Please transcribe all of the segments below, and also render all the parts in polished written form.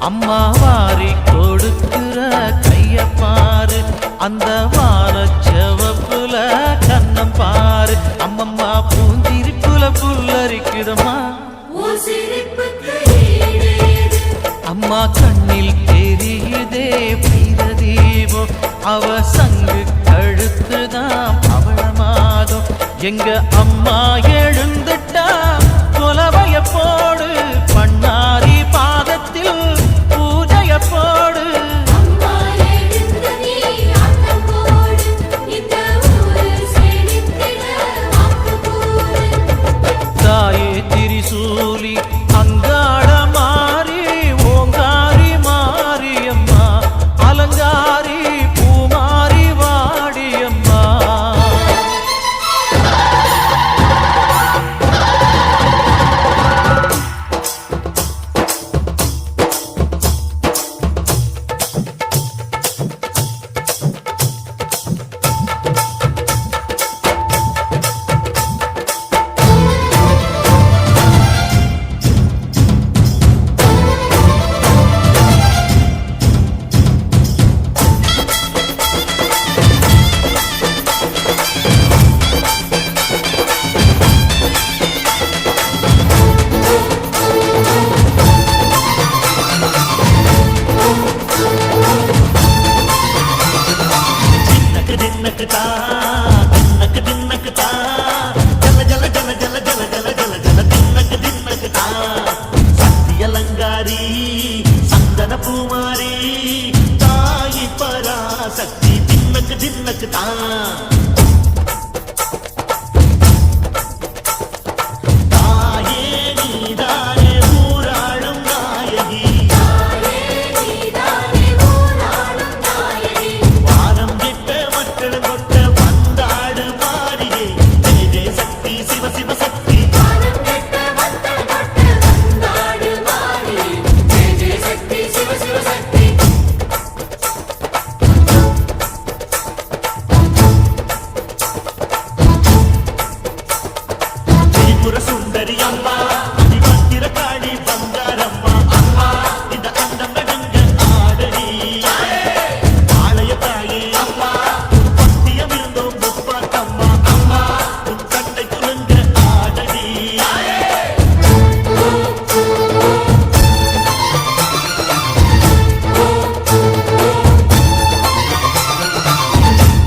அம்மா வாரி கொடுக்கிற கைய பாரு, அந்த வானச்சவப்புல கண்ணம் பாரு. அம்மம்மா பூஞ்சிரிப்புல புல்லரிக்குதம்மா, அம்மா கண்ணில் தெரியுதே வீரதீபம். அவ சங்கு கழுத்துதான் பவளமாகும். எங்க அம்மா எழுந்துட்டா கொலவைய போடு, பண்ணாரி பாதத்தில் பூஜைய போடு. தாயே திரிசூலி அங்காள மாறி, ஓங்காரி மாரியம்மா, அலங்காரி பூமாரி வாடியம்மா. சந்தன பூமாரி தாயி பராசக்தி தின்னக்கு தின்னக்கு தான். சுந்தரி அம்மா அதிபத்திர காளி பங்காரம்மா, அம்மா இந்த அண்டம் நடங்க ஆடடி. ஆலய தாயே அம்மா பத்தியம் இருந்தோம் முப்பாத்தம்மா, அம்மா உன் கட்டை குலுங்க ஆடடி.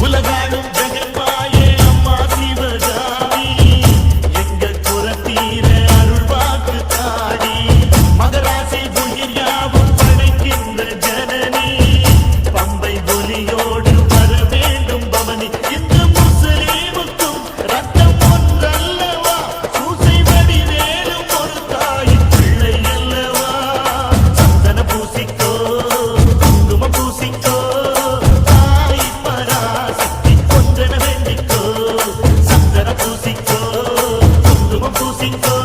உலகாடும் ஜெகன்மாயே அம்மா சிவகாமி, மகராசி புயிர் யாவும் படைக்கின்ற ஜனனி, பம்பை ஒலியோடு வர வேண்டும் பவனி. இந்த முஸ்லீமுக்கும் ரத்தம் ஒன்றல்லவா, சூசை வடிவேலும் ஒரு தாயின் பிள்ளை அல்லவா. சந்தன பூசிக்கோ குங்குமம் பூசிக்கோ, தாய் பராசக்தி ஒன்றென வேண்டிக்கோ. சந்தன பூசிக்கோ குங்குமம் பூசிக்கோ.